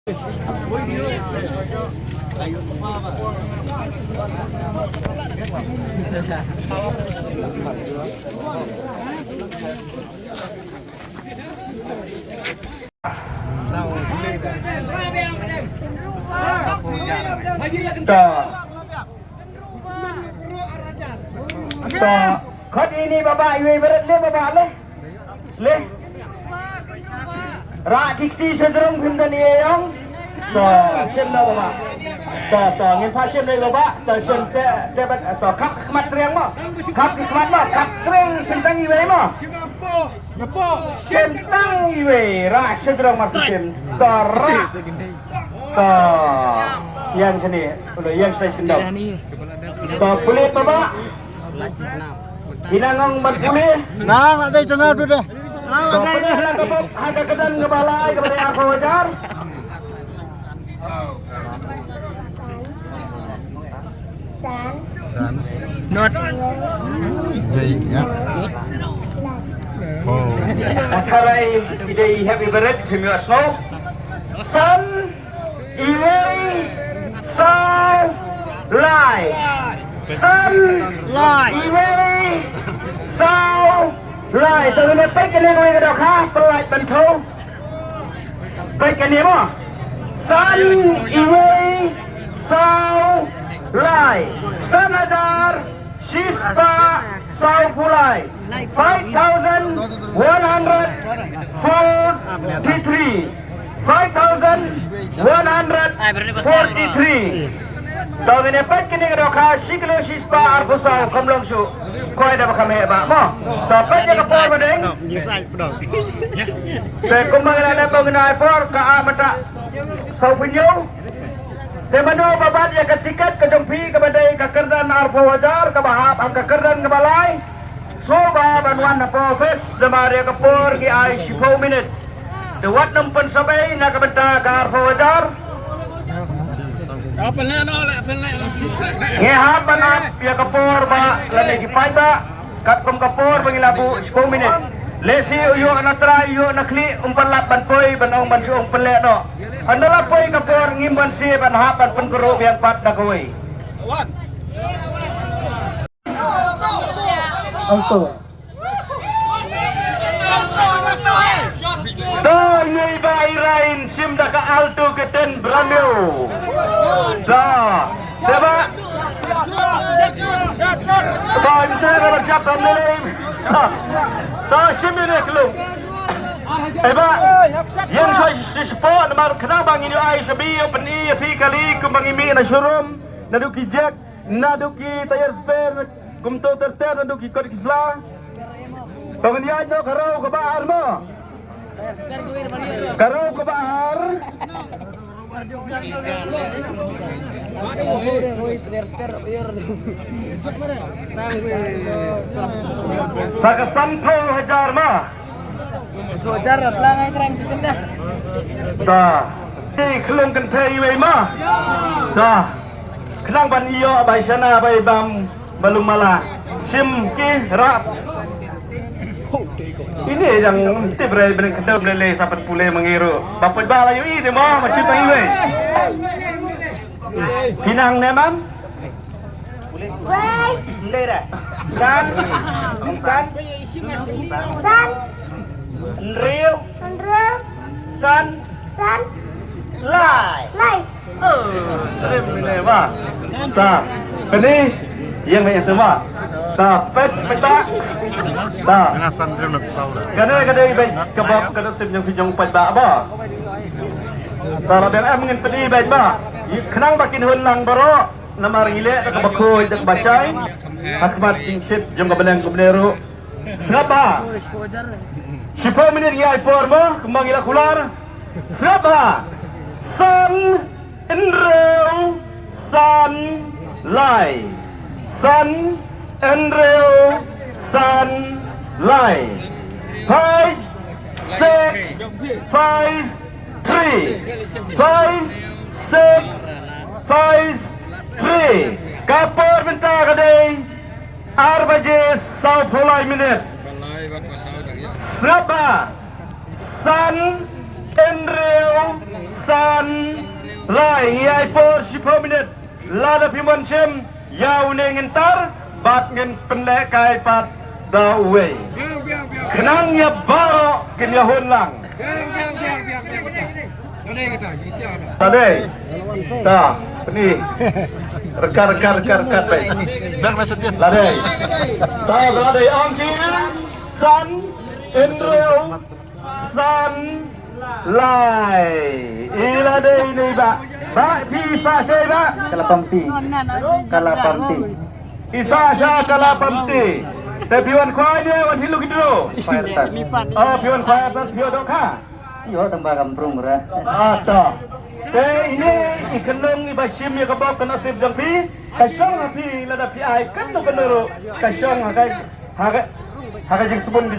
Kod ini bapak ibu berat le bapak le rak dikti sederung pindah ni yang chen lo bapak ngin pasien le bapak chen debat kap kemat riang mo kap kemat mo kap kering sentang ibu mo sentang ibu rak sederung masuk rak yang sini yang saya sendal kulit bapak Hinangong berpulih. Nah, ada cengar tu dah. Ada kedan kebalai kepada aku wajar. Not. Oh. Akarai ide happy birthday kami asno. Sun, iway, sun, light. Sun, light, iway, sun, light. Tadi ni pergi ni kau yang dah kah? Perlight bentuk. Pergi ni mo. Sun, iway, sun, light. Sanadar, Shispa, sun, pulai. 5,143. 5,143. Tahu ni apa kini kita kasih kilo sispa arbusau kamlong su. Kau ada macam apa mo? Tapi dia kapal bedeng. Kembang ada pengenai por ke amata saupinyo. Temano babat yang ketikat kejumpi kepada kekerdan arpo wajar kebahap kekerdan kebalai. Soba banuan na proses jemaria kapur ki ay 10 minit. Dewat nampan sabay na kabenta ka arpo wajar. Ngehapan at ya kapur ba lagi ba katkom kapur pangilabu 10 minit. Lesi uyo anatra uyo nakli umpanlap banpoy banong bansuong pele no. Andala poy kapur ngimban si banhapan pengkuru yang pat dagoy. Auto. Doi bairain sim daka alto keten brando. Coba. Baik saya bersiap dalam. Sim ini kelum. Yang saya support nomor kenapa ini ai sebi open fi kali kumbang imi na showroom naduki jack naduki tayar spare kumto terter naduki kod kisla. Pengendian no karau ke bahar mo. Karau ke bahar. Saka sampul hajar ma. Hajar pelangai terang di sini dah. Dah. Kelung kan tei wei ma. Dah. Kenang ban iyo abai sana abai bam balung mala. Sim ki rap. Ini yang mesti benar kedap lele sapat pule mengiru. Bapak bala yu ini mah masih pengiwe. Pinang ne mam? Wei. Lera. San. San. San. Real. Real. San. San. Lai. Lai. Sering ni mah. Tak. Ini yang banyak semua. Tak. Peta. Tak. Jangan sandrum nak saula. Kadang-kadang baik kebab kadang sim yang sijong pada apa? Kalau BM ingin pedih baik ba. Kenang bakin hunang baro nama rile tak bakoi tak bacai. Hakmat singsit jong kebenang kebeneru. Kenapa? 10 minit ya ipor mo kembang ila kular. Kenapa? Sun enreu sun lai. Sun enreu sun lai. 5 6 5 3 5 6 5 3 kapur bentar kadai 4 baje 10 minit. Berapa? Sun Enril San Lai Ngai por 10 minit Lada Piman Chem Yau Nengentar Bat Ngen Pendek Kai Pat Dawei Kenangnya Barok Kenya Honlang Tadi Tak Ini Rekan-rekan baik Bang nasi dia. Ladai Tak Ladai Angkin San Enril San Lai Iladai ini Pak Pak Isa Syai Pak Kalapamti Isa Syah Kalapamti Tapi Piwan Kuai dia Wan Hilu gitu Oh Piwan Kuai atas Piwan Doka Yo tambah kampung murah. Tak ini ikenung ibasim ya kabab kena sip jangpi kasyong api lada pi ai kan no benero kasyong hagai jeng sebun